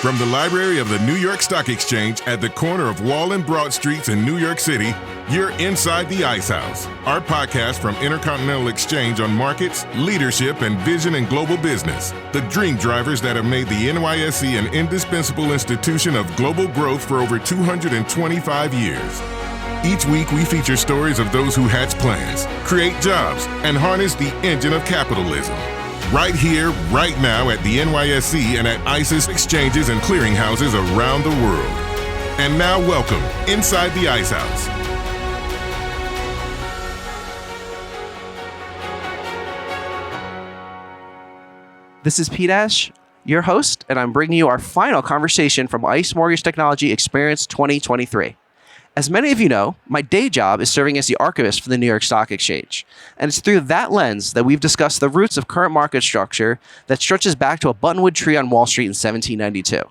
From the library of the New York Stock Exchange at the corner of Wall and Broad Streets in New York City, you're inside the Ice House, our podcast from Intercontinental Exchange on markets, leadership, and vision in global business. The dream drivers that have made the NYSE an indispensable institution of global growth for over 225 years. Each week, we feature stories of those who hatch plans, create jobs, and harness the engine of capitalism. Right here, right now at the NYSE and at ICE's exchanges and clearinghouses around the world. And now welcome inside the Ice House. This is Pete Ash, your host, and I'm bringing you our final conversation from ICE Mortgage Technology Experience 2023. As many of you know, my day job is serving as the archivist for the New York Stock Exchange, and it's through that lens that we've discussed the roots of current market structure that stretches back to a buttonwood tree on Wall Street in 1792.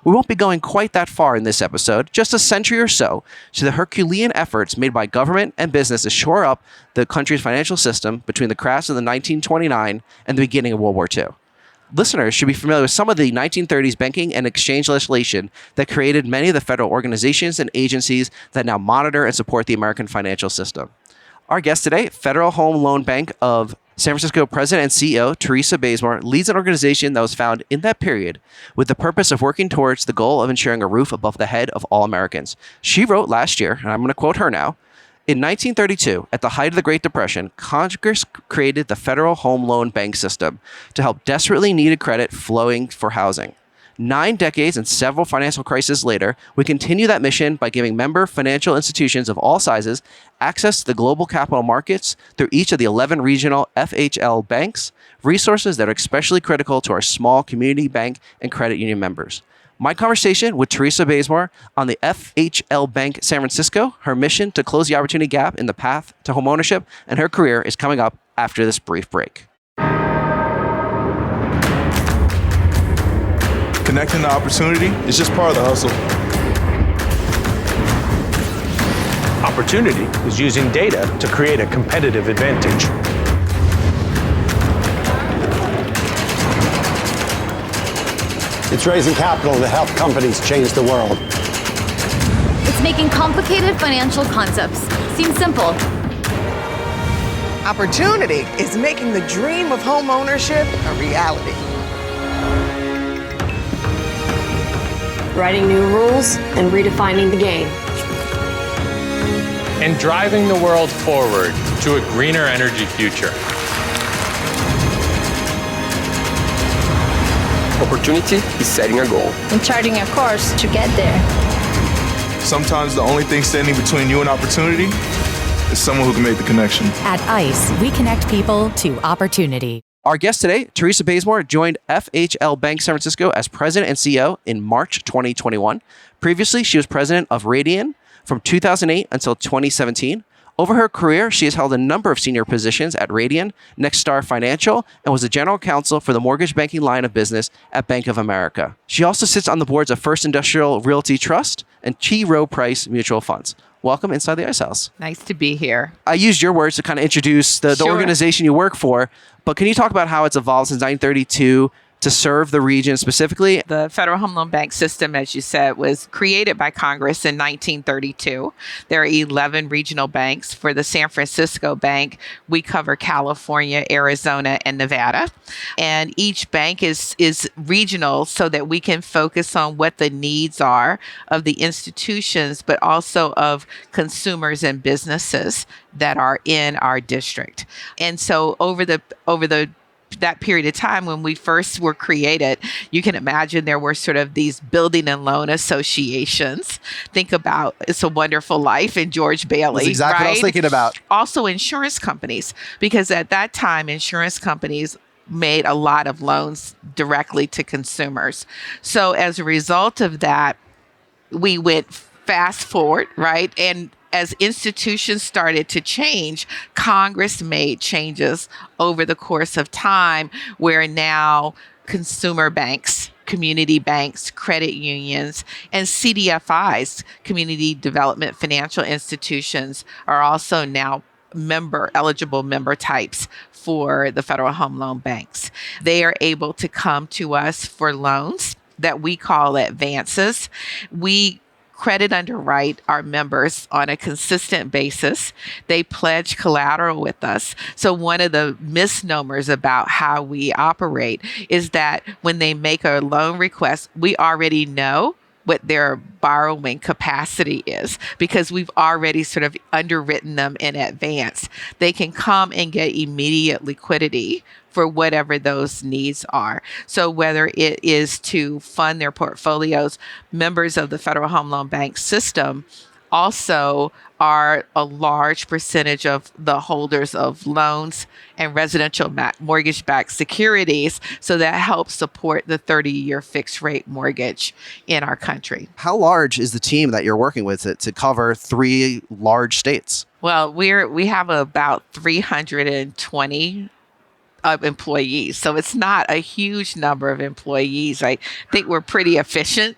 We won't be going quite that far in this episode, just a century or so, to the Herculean efforts made by government and business to shore up the country's financial system between the crash of the 1929 and the beginning of World War II. Listeners should be familiar with some of the 1930s banking and exchange legislation that created many of the federal organizations and agencies that now monitor and support the American financial system. Our guest today, Federal Home Loan Bank of San Francisco President and CEO Teresa Bazemore, leads an organization that was founded in that period with the purpose of working towards the goal of ensuring a roof above the head of all Americans. She wrote last year, and I'm going to quote her now, "In 1932, at the height of the Great Depression, Congress created the Federal Home Loan Bank System to help desperately needed credit flowing for housing. 9 decades and several financial crises later, we continue that mission by giving member financial institutions of all sizes access to the global capital markets through each of the 11 regional FHL banks, resources that are especially critical to our small community bank and credit union members." My conversation with Teresa Bazemore on the FHLBank San Francisco, her mission to close the opportunity gap in the path to homeownership, and her career is coming up after this brief break. Connecting the opportunity is just part of the hustle. Opportunity is using data to create a competitive advantage. It's raising capital to help companies change the world. It's making complicated financial concepts seem simple. Opportunity is making the dream of home ownership a reality. Writing new rules and redefining the game. And driving the world forward to a greener energy future. Opportunity is setting a goal and charting a course to get there. Sometimes the only thing standing between you and opportunity is someone who can make the connection. At ICE, we connect people to opportunity. Our guest today, Teresa Bazemore, joined FHLBank San Francisco as president and CEO in March 2021. Previously, she was president of Radian from 2008 until 2017. Over her career, she has held a number of senior positions at Radian, Nexstar Financial, and was the general counsel for the mortgage banking line of business at Bank of America. She also sits on the boards of First Industrial Realty Trust and T. Rowe Price Mutual Funds. Welcome inside the Ice House. Nice to be here. I used your words to kind of introduce the organization you work for, but can you talk about how it's evolved since 1932 to serve the region specifically? The Federal Home Loan Bank System, as you said, was created by Congress in 1932. There are 11 regional banks. For the San Francisco Bank, we cover California, Arizona, and Nevada. And each bank is regional so that we can focus on what the needs are of the institutions, but also of consumers and businesses that are in our district. And so over that period of time when we first were created, you can imagine there were sort of these building and loan associations. Think about It's a Wonderful Life and George Bailey. That's exactly what I was thinking about. Also insurance companies, because at that time, insurance companies made a lot of loans directly to consumers. So as a result of that, we went fast forward, right? And as institutions started to change, Congress made changes over the course of time where now consumer banks, community banks, credit unions, and CDFIs, community development financial institutions, are also now eligible member types for the Federal Home Loan Banks. They are able to come to us for loans that we call advances. We credit underwrite our members on a consistent basis. They pledge collateral with us. So one of the misnomers about how we operate is that when they make a loan request, we already know what their borrowing capacity is because we've already sort of underwritten them in advance. They can come and get immediate liquidity for whatever those needs are. So whether it is to fund their portfolios, members of the Federal Home Loan Bank System also are a large percentage of the holders of loans and residential mortgage-backed securities. So that helps support the 30-year fixed rate mortgage in our country. How large is the team that you're working with to cover 3 large states? Well, we have about 320 of employees. So it's not a huge number of employees. I think we're pretty efficient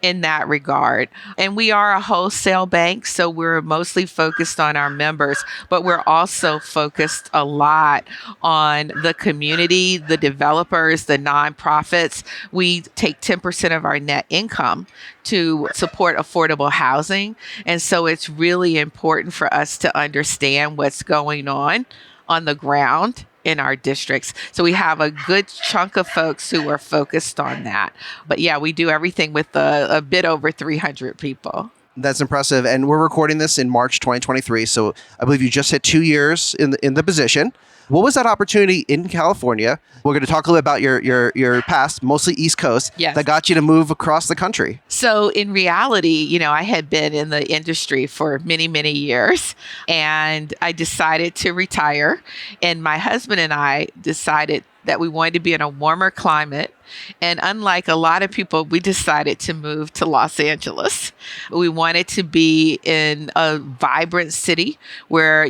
in that regard. And we are a wholesale bank, so we're mostly focused on our members, but we're also focused a lot on the community, the developers, the nonprofits. We take 10% of our net income to support affordable housing. And so it's really important for us to understand what's going on the ground in our districts. So we have a good chunk of folks who are focused on that. But yeah, we do everything with a bit over 300 people. That's impressive. And we're recording this in March 2023. So I believe you just hit 2 years in the position. What was that opportunity in California? We're going to talk a little about your past, mostly East Coast, yes, that got you to move across the country. So in reality, I had been in the industry for many, many years, and I decided to retire. And my husband and I decided that we wanted to be in a warmer climate. And unlike a lot of people, we decided to move to Los Angeles. We wanted to be in a vibrant city where,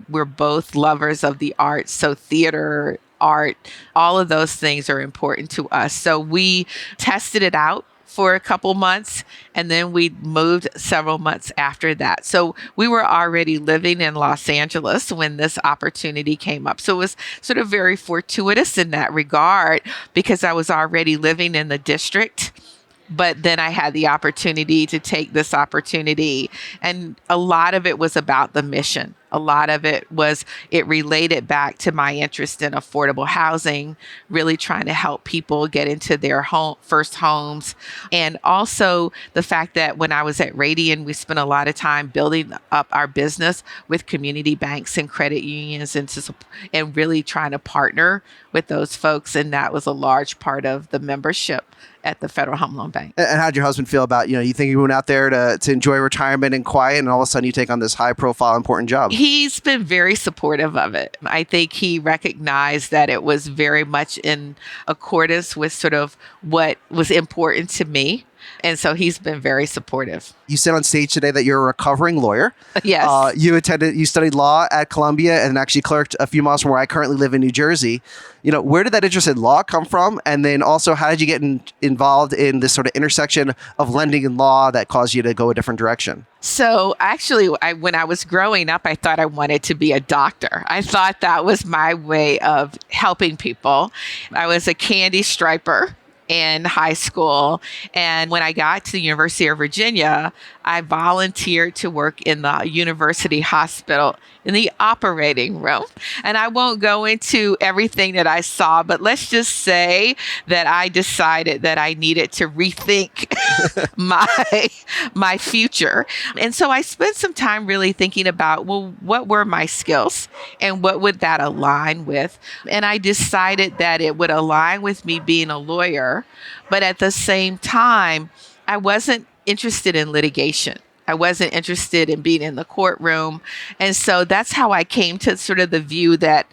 we're both lovers of the arts. So theater, art, all of those things are important to us. So we tested it out for a couple months, and then we moved several months after that. So we were already living in Los Angeles when this opportunity came up. So it was sort of very fortuitous in that regard because I was already living in the district. But then I had the opportunity to take this opportunity. And a lot of it was about the mission. A lot of it related back to my interest in affordable housing, really trying to help people get into their first homes. And also the fact that when I was at Radian, we spent a lot of time building up our business with community banks and credit unions and really trying to partner with those folks. And that was a large part of the membership at the Federal Home Loan Bank. And how did your husband feel about, you think you went out there to enjoy retirement and quiet, and all of a sudden you take on this high profile, important job? He's been very supportive of it. I think he recognized that it was very much in accordance with sort of what was important to me. And so he's been very supportive. You said on stage today that you're a recovering lawyer. Yes. You studied law at Columbia and actually clerked a few miles from where I currently live in New Jersey. Where did that interest in law come from? And then also, how did you get involved in this sort of intersection of lending and law that caused you to go a different direction? So actually, when I was growing up, I thought I wanted to be a doctor. I thought that was my way of helping people. I was a candy striper in high school. And when I got to the University of Virginia, I volunteered to work in the university hospital in the operating room. And I won't go into everything that I saw, but let's just say that I decided that I needed to rethink my future. And so I spent some time really thinking about, well, what were my skills and what would that align with? And I decided that it would align with me being a lawyer, but at the same time, I wasn't interested in litigation. I wasn't interested in being in the courtroom. And so that's how I came to sort of the view that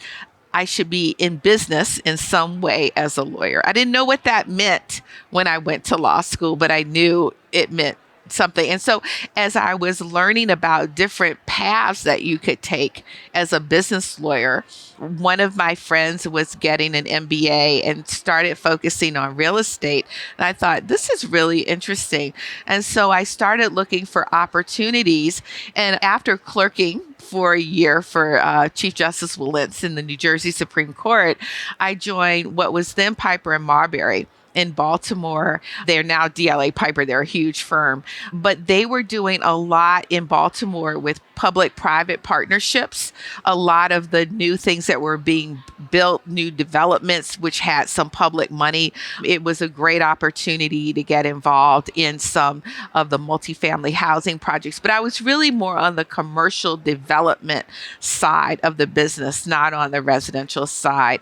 I should be in business in some way as a lawyer. I didn't know what that meant when I went to law school, but I knew it meant something. And so as I was learning about different paths that you could take as a business lawyer, one of my friends was getting an MBA and started focusing on real estate. And I thought, this is really interesting. And so I started looking for opportunities. And after clerking for a year for Chief Justice Willits in the New Jersey Supreme Court, I joined what was then Piper and Marbury in Baltimore. They're now DLA Piper. They're a huge firm, but they were doing a lot in Baltimore with public-private partnerships. A lot of the new things that were being built, new developments, which had some public money. It was a great opportunity to get involved in some of the multifamily housing projects, but I was really more on the commercial development side of the business, not on the residential side.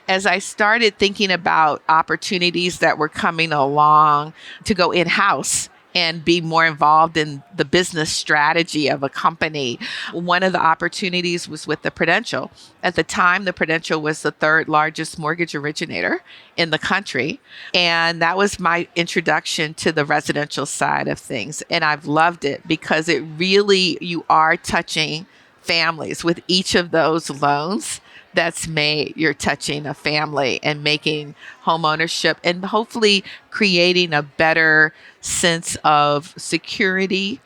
As I started thinking about opportunities that were coming along to go in-house and be more involved in the business strategy of a company, one of the opportunities was with the Prudential. At the time, the Prudential was the third largest mortgage originator in the country. And that was my introduction to the residential side of things. And I've loved it because it really, you are touching families with each of those loans that's made. You're touching a family and making home ownership and hopefully creating a better sense of security,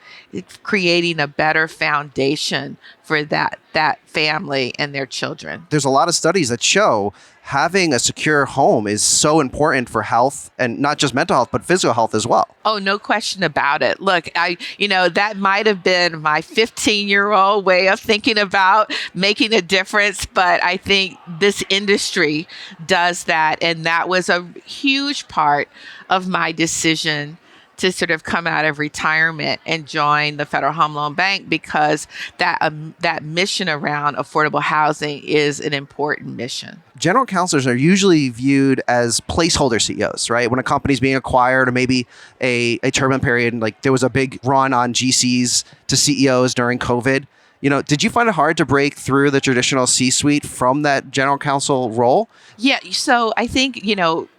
creating a better foundation for that family and their children. There's a lot of studies that show having a secure home is so important for health, and not just mental health, but physical health as well. Oh, no question about it. Look, that might have been my 15-year-old way of thinking about making a difference, but I think this industry does that. And that was a huge part of my decision to sort of come out of retirement and join the Federal Home Loan Bank, because that mission around affordable housing is an important mission. General counselors are usually viewed as placeholder CEOs, right? When a company's being acquired, or maybe a turbulent period, like there was a big run on GCs to CEOs during COVID. Did you find it hard to break through the traditional C-suite from that general counsel role? Yeah. So I think,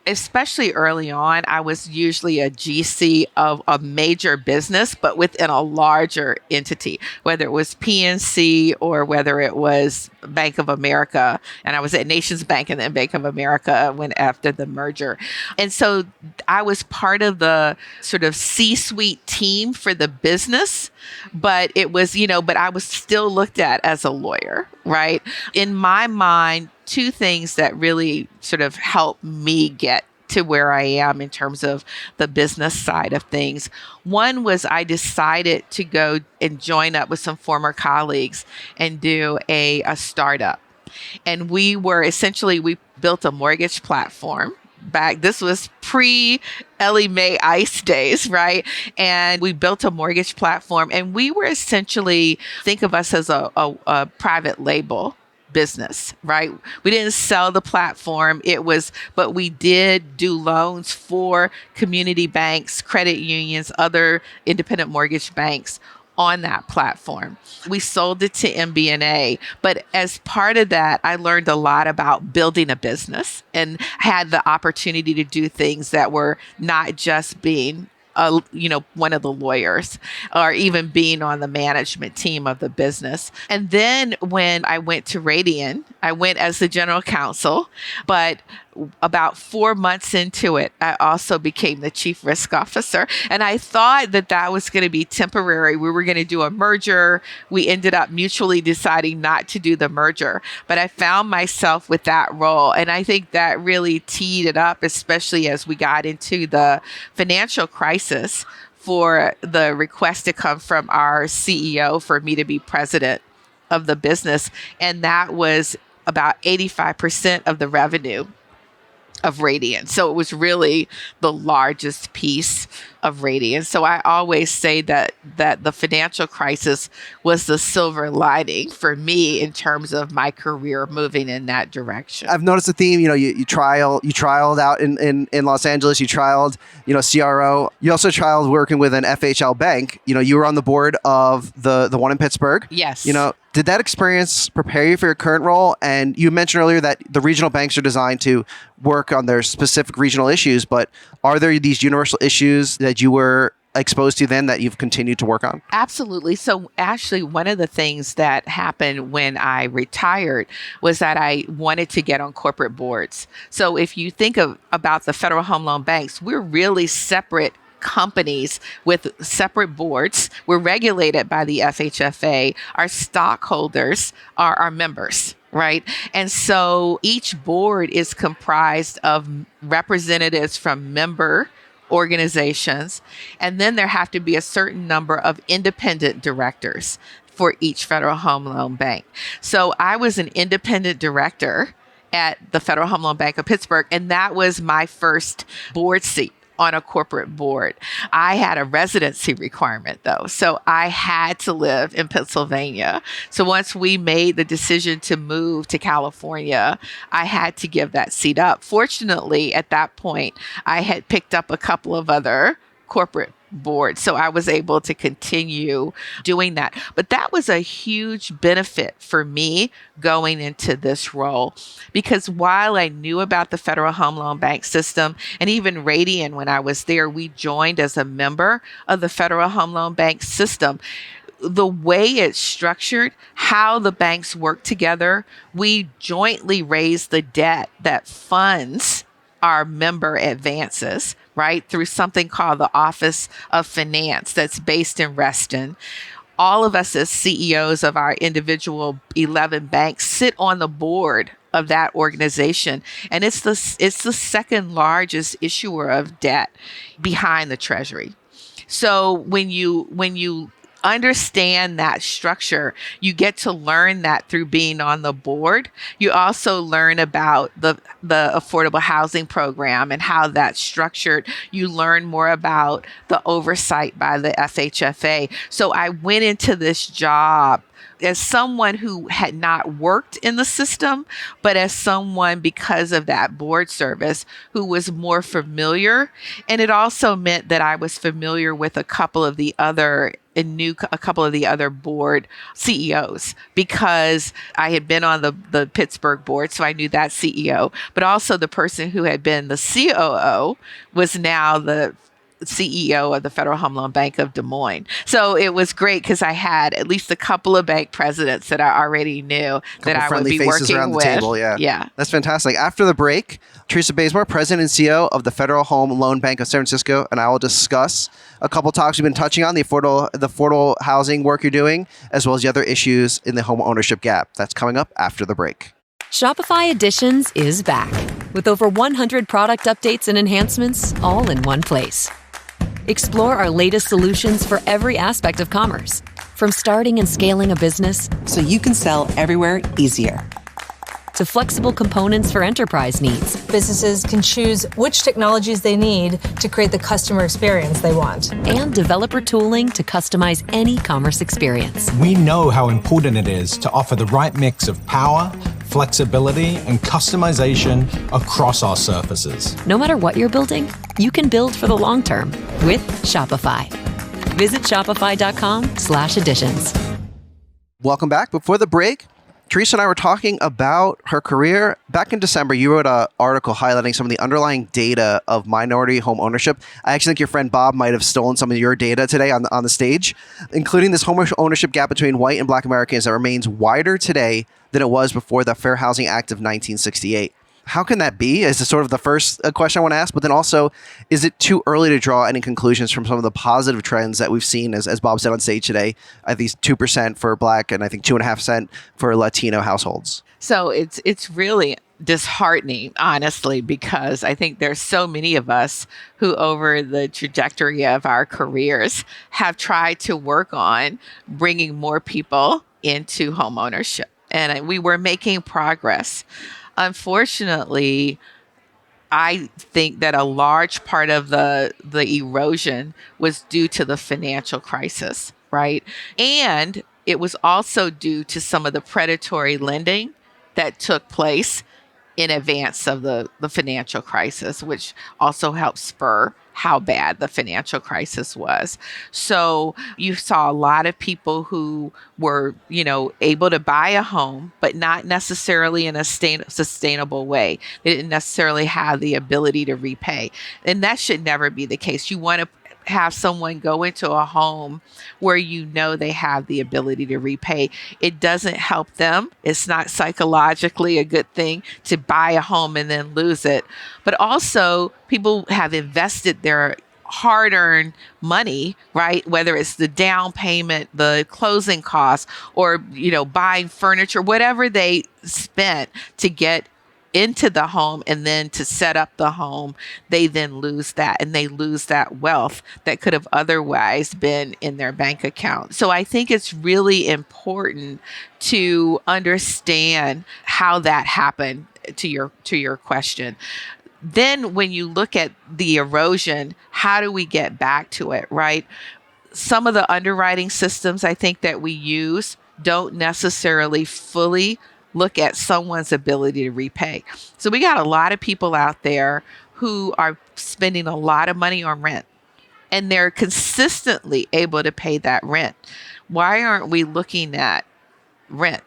especially early on, I was usually a GC of a major business, but within a larger entity, whether it was PNC or whether it was Bank of America. And I was at Nations Bank and then Bank of America after the merger. And so I was part of the sort of C-suite team for the business, but it was, but I was still looked at as a lawyer, right? In my mind, two things that really sort of helped me get to where I am in terms of the business side of things. One was I decided to go and join up with some former colleagues and do a startup. And we built a mortgage platform. This was pre-Ellie Mae Ice days, right? And we built a mortgage platform, and we were essentially, think of us as a private label business, right? We didn't sell the platform. But we did do loans for community banks, credit unions, other independent mortgage banks on that platform. We sold it to MBNA, but as part of that, I learned a lot about building a business and had the opportunity to do things that were not just being one of the lawyers or even being on the management team of the business. And then when I went to Radian, I went as the general counsel, but about 4 months into it, I also became the chief risk officer. And I thought that was going to be temporary. We were going to do a merger. We ended up mutually deciding not to do the merger. But I found myself with that role. And I think that really teed it up, especially as we got into the financial crisis, for the request to come from our CEO for me to be president of the business. And that was about 85% of the revenue of Radian. So it was really the largest piece of Radian. So I always say that the financial crisis was the silver lining for me in terms of my career moving in that direction. I've noticed a theme. You trialed out in Los Angeles. You trialed, CRO. You also trialed working with an FHLBank. You were on the board of the one in Pittsburgh. Yes. Did that experience prepare you for your current role? And you mentioned earlier that the regional banks are designed to work on their specific regional issues, but are there these universal issues that you were exposed to then that you've continued to work on? Absolutely. So actually, one of the things that happened when I retired was that I wanted to get on corporate boards. So if you think about the Federal Home Loan Banks, we're really separate companies with separate boards. We're regulated by the FHFA. Our stockholders are our members, right? And so each board is comprised of representatives from member organizations, and then there have to be a certain number of independent directors for each Federal Home Loan Bank. So I was an independent director at the Federal Home Loan Bank of Pittsburgh, and that was my first board seat on a corporate board. I had a residency requirement though, so I had to live in Pennsylvania. So once we made the decision to move to California, I had to give that seat up. Fortunately, at that point, I had picked up a couple of other corporate board. So I was able to continue doing that. But that was a huge benefit for me going into this role, because while I knew about the Federal Home Loan Bank System, and even Radian, when I was there, we joined as a member of the Federal Home Loan Bank System. The way it's structured, how the banks work together, we jointly raise the debt that funds our member advances, right, through something called the Office of Finance that's based in Reston. All of us as CEOs of our individual 11 banks sit on the board of that organization, and it's the second largest issuer of debt behind the Treasury. So when you understand that structure, you get to learn that through being on the board. You also learn about the affordable housing program and how that's structured. You learn more about the oversight by the FHFA. So I went into this job as someone who had not worked in the system, but as someone, because of that board service, who was more familiar. And it also meant that I was familiar with a couple of the other board CEOs, because I had been on the Pittsburgh board, so I knew that CEO, but also the person who had been the COO was now the CEO of the Federal Home Loan Bank of Des Moines. So it was great because I had at least a couple of bank presidents that I already knew that I would be working around with. The table, yeah. That's fantastic. After the break, Teresa Bazemore, President and CEO of the Federal Home Loan Bank of San Francisco, and I will discuss a couple topics we've been touching on, the affordable housing work you're doing, as well as the other issues in the home ownership gap. That's coming up after the break. Shopify Editions is back with over 100 product updates and enhancements all in one place. Explore our latest solutions for every aspect of commerce, from starting and scaling a business so you can sell everywhere easier, to flexible components for enterprise needs. Businesses can choose which technologies they need to create the customer experience they want. And developer tooling to customize any commerce experience. We know how important it is to offer the right mix of power, flexibility, and customization across our surfaces. No matter what you're building, you can build for the long term with Shopify. Visit shopify.com/editions. Welcome back. Before the break, Teresa and I were talking about her career. Back in December, you wrote an article highlighting some of the underlying data of minority home ownership. I actually think your friend Bob might have stolen some of your data today on the stage, including this home ownership gap between white and black Americans that remains wider today than it was before the Fair Housing Act of 1968. How can that be? Is sort of the first question I want to ask, but then also, is it too early to draw any conclusions from some of the positive trends that we've seen, as Bob said on stage today, at least 2% for black and I think 2.5% for Latino households? So it's really disheartening, honestly, because I think there's so many of us who over the trajectory of our careers have tried to work on bringing more people into home ownership. And we were making progress. Unfortunately, I think that a large part of the erosion was due to the financial crisis, right? And it was also due to some of the predatory lending that took place in advance of the financial crisis, which also helped spur how bad the financial crisis was. So you saw a lot of people who were, able to buy a home, but not necessarily in a sustainable way. They didn't necessarily have the ability to repay. And that should never be the case. You want to have someone go into a home where they have the ability to repay. It doesn't help them. It's not psychologically a good thing to buy a home and then lose it. But also, people have invested their hard-earned money, right? Whether it's the down payment, the closing costs, or, buying furniture, whatever they spent to get into the home and then to set up the home, they then lose that, and they lose that wealth that could have otherwise been in their bank account. So I think it's really important to understand how that happened, to your question. Then when you look at the erosion, how do we get back to it, right? Some of the underwriting systems I think that we use don't necessarily fully look at someone's ability to repay. So we got a lot of people out there who are spending a lot of money on rent, and they're consistently able to pay that rent. Why aren't we looking at rent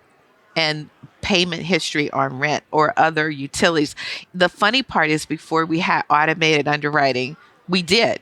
and payment history on rent or other utilities? The funny part is, before we had automated underwriting, we did.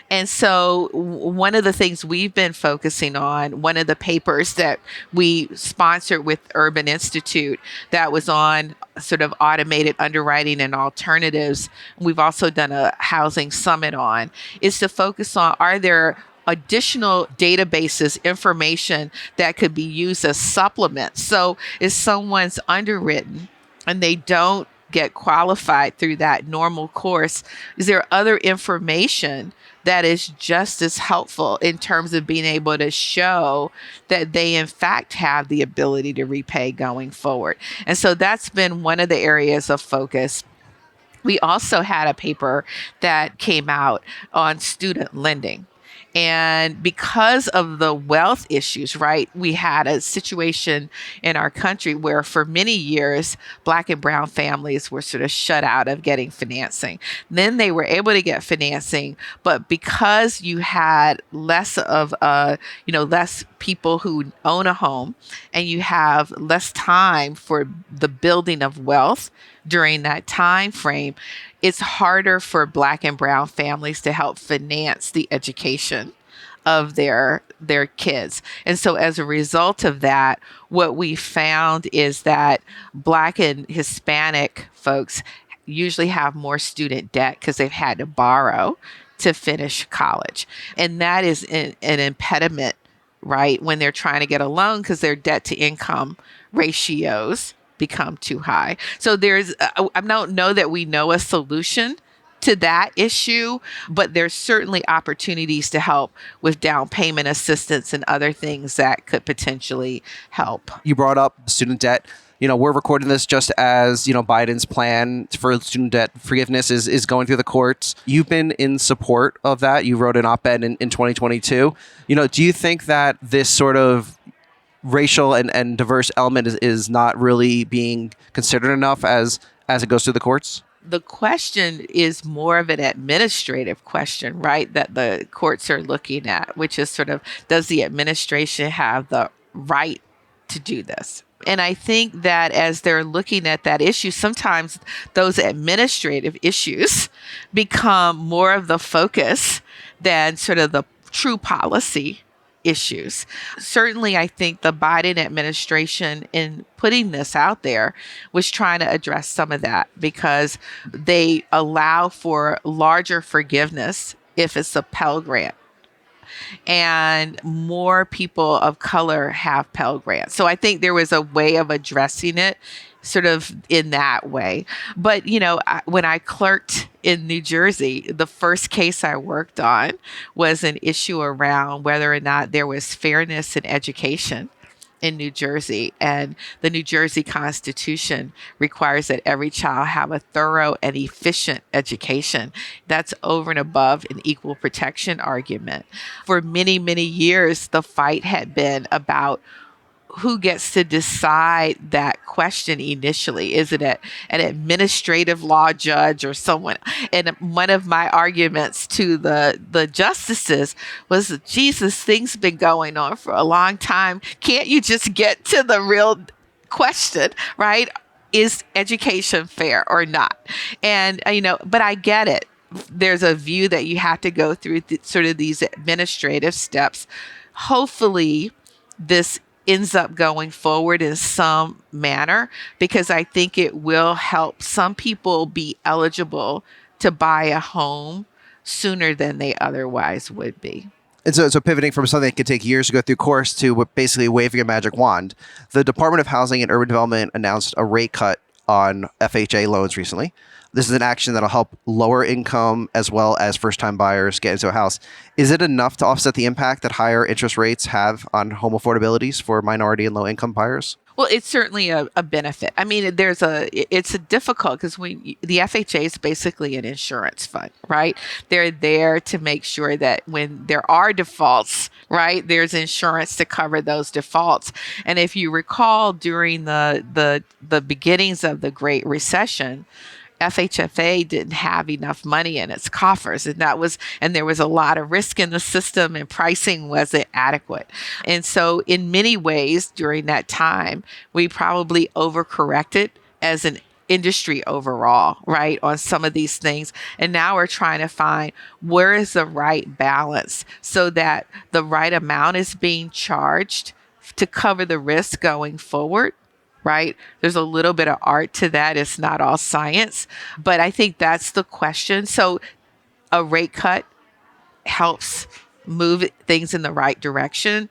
And so one of the things we've been focusing on, one of the papers that we sponsored with Urban Institute that was on sort of automated underwriting and alternatives, we've also done a housing summit on, is to focus on, are there additional databases, information that could be used as supplements? So if someone's underwritten and they don't get qualified through that normal course, is there other information that is just as helpful in terms of being able to show that they in fact have the ability to repay going forward? And so that's been one of the areas of focus. We also had a paper that came out on student lending. And because of the wealth issues, right, we had a situation in our country where for many years, Black and brown families were sort of shut out of getting financing. Then they were able to get financing, but because you had less of, less people who own a home, and you have less time for the building of wealth during that time frame, it's harder for Black and brown families to help finance the education of their kids. And so as a result of that, what we found is that Black and Hispanic folks usually have more student debt because they've had to borrow to finish college. And that is an impediment, right, when they're trying to get a loan, because their debt to income ratios become too high. So I don't know that we know a solution to that issue, but there's certainly opportunities to help with down payment assistance and other things that could potentially help. You brought up student debt. We're recording this just as, Biden's plan for student debt forgiveness is going through the courts. You've been in support of that. You wrote an op-ed in 2022. Do you think that this sort of racial and diverse element is not really being considered enough as it goes through the courts? The question is more of an administrative question, right, that the courts are looking at, which is sort of, does the administration have the right to do this? And I think that as they're looking at that issue, sometimes those administrative issues become more of the focus than sort of the true policy issues. Certainly, I think the Biden administration, in putting this out there, was trying to address some of that, because they allow for larger forgiveness if it's a Pell Grant. And more people of color have Pell Grants. So I think there was a way of addressing it sort of in that way. But, when I clerked in New Jersey, the first case I worked on was an issue around whether or not there was fairness in education in New Jersey. And the New Jersey Constitution requires that every child have a thorough and efficient education. That's over and above an equal protection argument. For many, many years, the fight had been about who gets to decide that question initially. Is it an administrative law judge or someone? And one of my arguments to the justices was, Jesus, things have been going on for a long time. Can't you just get to the real question, right? Is education fair or not? And, but I get it. There's a view that you have to go through sort of these administrative steps. Hopefully, this ends up going forward in some manner, because I think it will help some people be eligible to buy a home sooner than they otherwise would be. And so pivoting from something that could take years to go through course to basically waving a magic wand, the Department of Housing and Urban Development announced a rate cut on FHA loans recently. This is an action that'll help lower income as well as first-time buyers get into a house. Is it enough to offset the impact that higher interest rates have on home affordabilities for minority and low-income buyers? Well, it's certainly a benefit. I mean, it's a difficult because the FHA is basically an insurance fund, right? They're there to make sure that when there are defaults, right, there's insurance to cover those defaults. And if you recall, during the beginnings of the Great Recession, FHFA didn't have enough money in its coffers, and there was a lot of risk in the system, and pricing wasn't adequate. And so in many ways during that time, we probably overcorrected as an industry overall, right, on some of these things. And now we're trying to find where is the right balance so that the right amount is being charged to cover the risk going forward. Right? There's a little bit of art to that. It's not all science, but I think that's the question. So a rate cut helps move things in the right direction.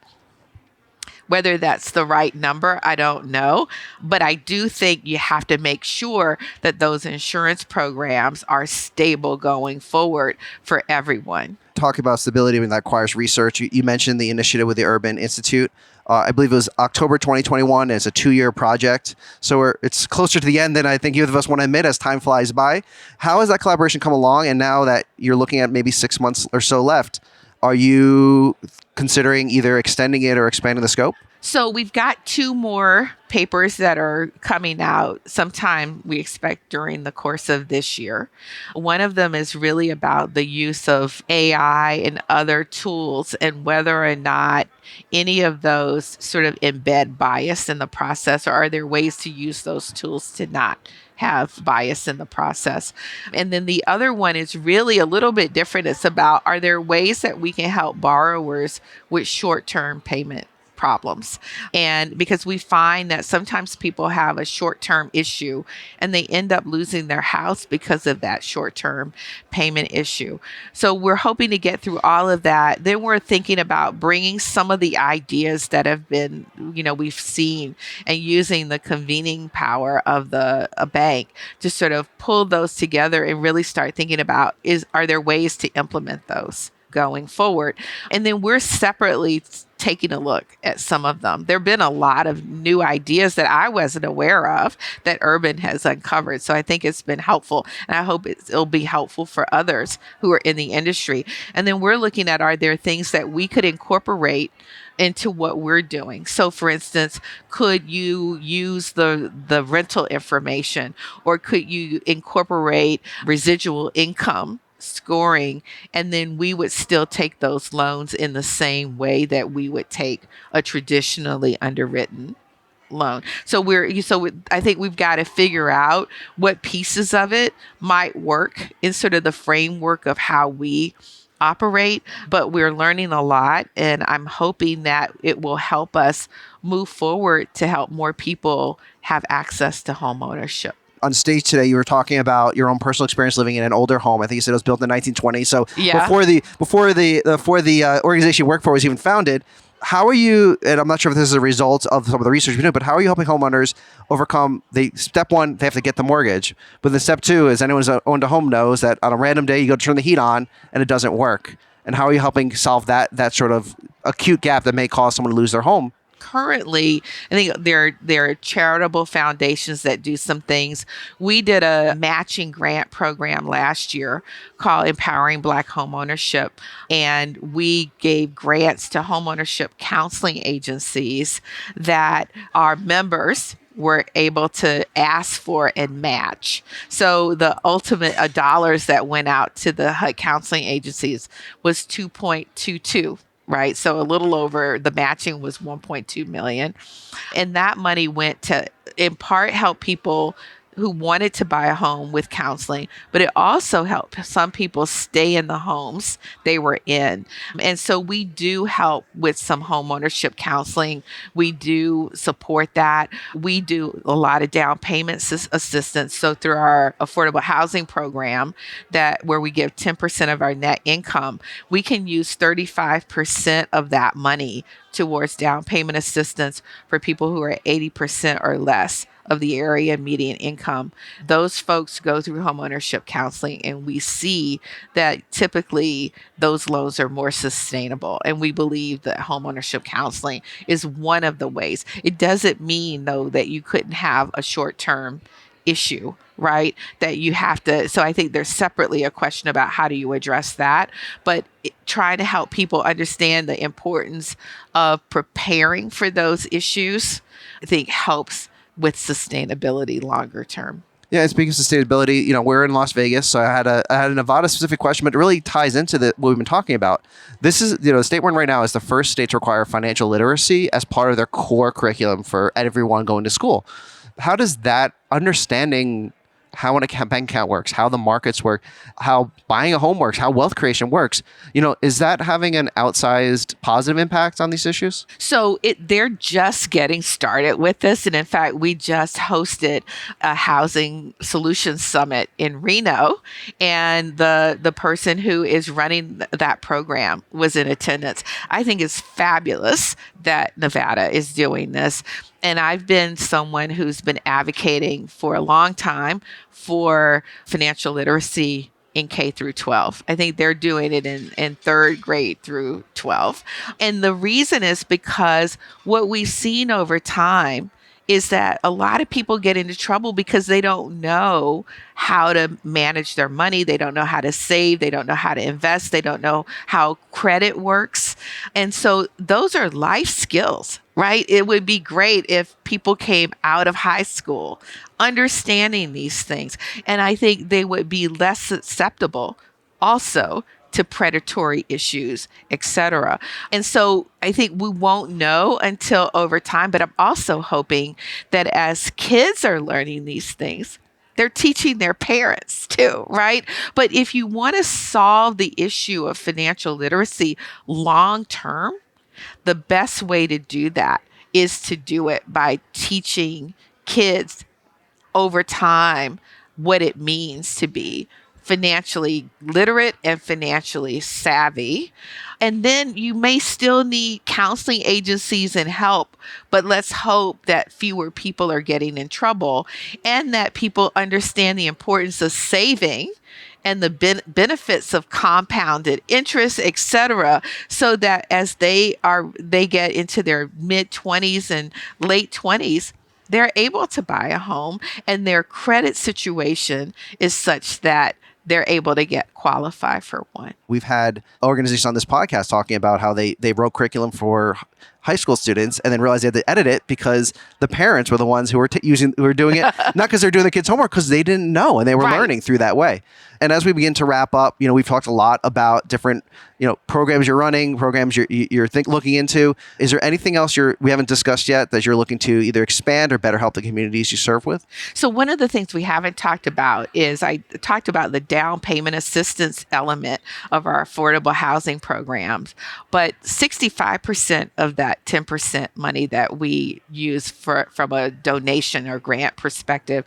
Whether that's the right number, I don't know. But I do think you have to make sure that those insurance programs are stable going forward for everyone. Talk about stability, that requires research. You mentioned the initiative with the Urban Institute. I believe it was October 2021. It's a 2-year project. So it's closer to the end than I think either of us want to admit as time flies by. How has that collaboration come along? And now that you're looking at maybe 6 months or so left, are you considering either extending it or expanding the scope? So we've got 2 more papers that are coming out sometime we expect during the course of this year. One of them is really about the use of AI and other tools and whether or not any of those sort of embed bias in the process, or are there ways to use those tools to not have bias in the process. And then the other one is really a little bit different. It's about, are there ways that we can help borrowers with short-term payment problems? And because we find that sometimes people have a short-term issue and they end up losing their house because of that short-term payment issue. So we're hoping to get through all of that. Then we're thinking about bringing some of the ideas that have been, we've seen, and using the convening power of a bank to sort of pull those together and really start thinking about, are there ways to implement those going forward? And then we're separately taking a look at some of them. There have been a lot of new ideas that I wasn't aware of that Urban has uncovered. So I think it's been helpful, and I hope it'll be helpful for others who are in the industry. And then we're looking at, are there things that we could incorporate into what we're doing? So for instance, could you use the rental information, or could you incorporate residual income scoring, and then we would still take those loans in the same way that we would take a traditionally underwritten loan. So I think we've got to figure out what pieces of it might work in sort of the framework of how we operate, but we're learning a lot, and I'm hoping that it will help us move forward to help more people have access to home ownership. On stage today, you were talking about your own personal experience living in an older home. I think you said it was built in the 1920s. So yeah. before the organization you work for was even founded, how are you, and I'm not sure if this is a result of some of the research you've been doing, but how are you helping homeowners overcome step one, they have to get the mortgage. But then step two is anyone who's owned a home knows that on a random day, you go to turn the heat on and it doesn't work. And how are you helping solve that sort of acute gap that may cause someone to lose their home? Currently, I think there are charitable foundations that do some things. We did a matching grant program last year called Empowering Black Homeownership, and we gave grants to homeownership counseling agencies that our members were able to ask for and match. So the ultimate dollars that went out to the HUD counseling agencies was 2.22. Right. So a little over, the matching was 1.2 million. And that money went to, in part, help people who wanted to buy a home with counseling, but it also helped some people stay in the homes they were in. And so we do help with some home ownership counseling. We do support that. We do a lot of down payment assistance. So through our affordable housing program, where we give 10% of our net income, we can use 35% of that money towards down payment assistance for people who are 80% or less of the area median income. Those folks go through homeownership counseling, and we see that typically those loans are more sustainable. And we believe that homeownership counseling is one of the ways. It doesn't mean, though, that you couldn't have a short-term issue, right? That you have to, so I think there's separately a question about how do you address that, but trying to help people understand the importance of preparing for those issues, I think helps with sustainability longer term. Yeah, and speaking of sustainability, we're in Las Vegas, so I had a Nevada specific question, but it really ties into what we've been talking about. This is, the state we're in right now is the first state to require financial literacy as part of their core curriculum for everyone going to school. How does that understanding how an bank account works, how the markets work, how buying a home works, how wealth creation works, is that having an outsized positive impact on these issues? So they're just getting started with this. And in fact, we just hosted a housing solutions summit in Reno. And the person who is running that program was in attendance. I think it's fabulous that Nevada is doing this. And I've been someone who's been advocating for a long time for financial literacy in K through 12. I think they're doing it in third grade through 12. And the reason is because what we've seen over time is that a lot of people get into trouble because they don't know how to manage their money. They don't know how to save. They don't know how to invest. They don't know how credit works. And so those are life skills, right? It would be great if people came out of high school understanding these things. And I think they would be less susceptible also to predatory issues, etc. And so I think we won't know until over time, but I'm also hoping that as kids are learning these things, they're teaching their parents too, right? But if you want to solve the issue of financial literacy long term, the best way to do that is to do it by teaching kids over time what it means to be financially literate and financially savvy. And then you may still need counseling agencies and help, but let's hope that fewer people are getting in trouble and that people understand the importance of saving and the benefits of compounded interest, etc., so that as they get into their mid-20s and late 20s, they're able to buy a home and their credit situation is such that they're able to qualify for one. We've had organizations on this podcast talking about how they wrote curriculum for high school students and then realized they had to edit it because the parents were the ones who were doing it, not because they're doing the kids' homework, because they didn't know and they were learning through that way. And as we begin to wrap up, we've talked a lot about different, programs you're running, programs you're looking into. Is there anything else we haven't discussed yet that you're looking to either expand or better help the communities you serve with? So one of the things we haven't talked about is I talked about the down payment assistance element of our affordable housing programs, but 65% of that 10% money that we use from a donation or grant perspective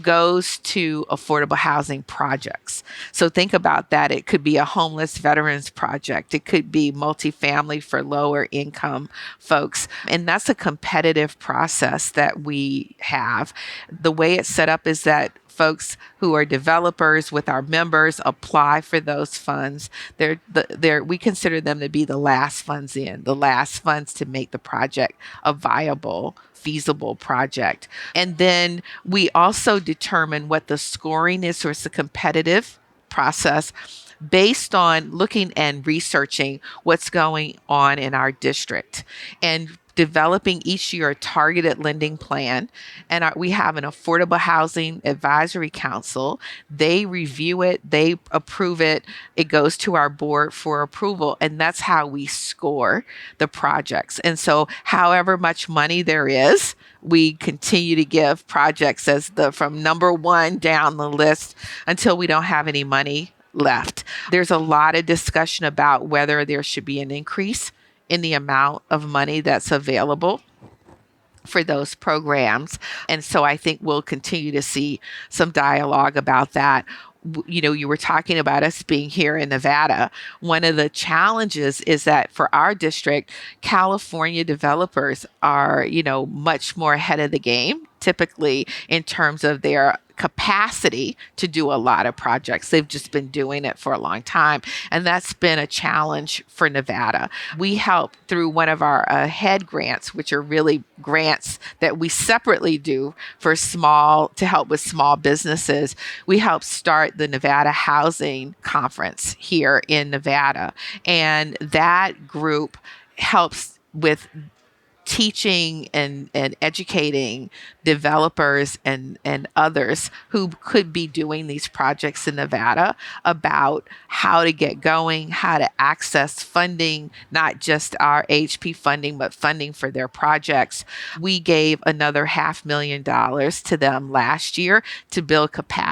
goes to affordable housing projects. So think about that. It could be a homeless veterans project. It could be multifamily for lower income folks. And that's a competitive process that we have. The way it's set up is that folks who are developers with our members apply for those funds. We consider them to be the last funds in, the last funds to make the project a viable, feasible project. And then we also determine what the scoring is, so it's a competitive process based on looking and researching what's going on in our district. And developing each year a targeted lending plan. And we have an Affordable Housing Advisory Council. They review it, they approve it, it goes to our board for approval, and that's how we score the projects. And so however much money there is, we continue to give projects as from number one down the list until we don't have any money left. There's a lot of discussion about whether there should be an increase in the amount of money that's available for those programs. And so I think we'll continue to see some dialogue about that. You know, you were talking about us being here in Nevada. One of the challenges is that for our district, California developers are, much more ahead of the game, typically in terms of their capacity to do a lot of projects. They've just been doing it for a long time. And that's been a challenge for Nevada. We help through one of our HEAD grants, which are really grants that we separately do to help with small businesses. We help start the Nevada Housing Conference here in Nevada. And that group helps with teaching and educating developers and others who could be doing these projects in Nevada about how to get going, how to access funding, not just our HP funding, but funding for their projects. We gave another $500,000 to them last year to build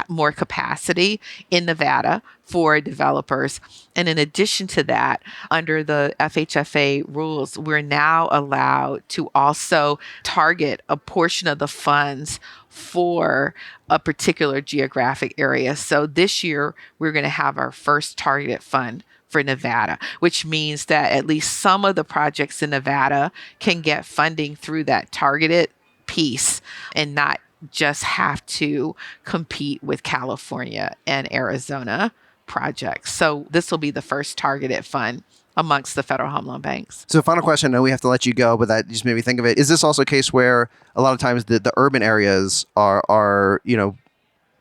more capacity in Nevada for developers. And in addition to that, under the FHFA rules, we're now allowed to also target a portion of the funds for a particular geographic area. So this year, we're going to have our first targeted fund for Nevada, which means that at least some of the projects in Nevada can get funding through that targeted piece and not just have to compete with California and Arizona projects. So this will be the first targeted fund amongst the federal home loan banks. So final question, I know we have to let you go, but that just made me think of it. Is this also a case where a lot of times the urban areas are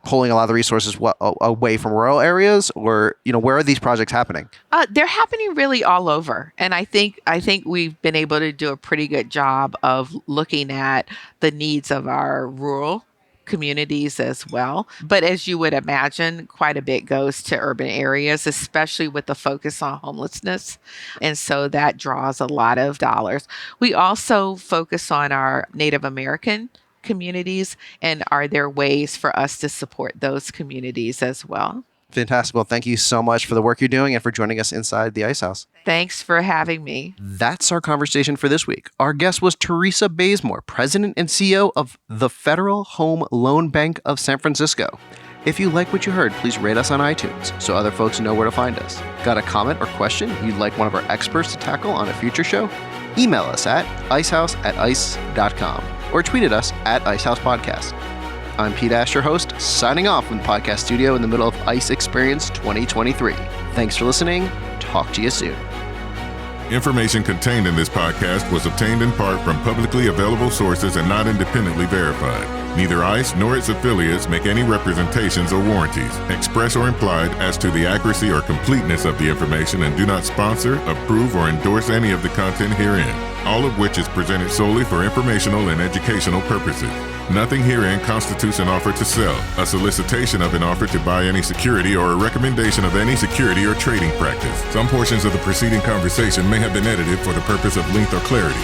pulling a lot of the resources away from rural areas, or where are these projects happening? They're happening really all over. And I think we've been able to do a pretty good job of looking at the needs of our rural communities as well. But as you would imagine, quite a bit goes to urban areas, especially with the focus on homelessness. And so that draws a lot of dollars. We also focus on our Native American communities, and are there ways for us to support those communities as well? Fantastic. Well, thank you so much for the work you're doing and for joining us inside the Ice House. Thanks for having me. That's our conversation for this week. Our guest was Teresa Bazemore, President and CEO of the Federal Home Loan Bank of San Francisco. If you like what you heard, please rate us on iTunes so other folks know where to find us. Got a comment or question you'd like one of our experts to tackle on a future show? Email us at icehouse@ice.com or tweet at us at IceHousePodcast. I'm Pete Ash, your host, signing off from the podcast studio in the middle of ICE Experience 2023. Thanks for listening. Talk to you soon. Information contained in this podcast was obtained in part from publicly available sources and not independently verified. Neither ICE nor its affiliates make any representations or warranties, express or implied, as to the accuracy or completeness of the information, and do not sponsor, approve, or endorse any of the content herein, all of which is presented solely for informational and educational purposes. Nothing herein constitutes an offer to sell, a solicitation of an offer to buy any security, or a recommendation of any security or trading practice. Some portions of the preceding conversation may have been edited for the purpose of length or clarity.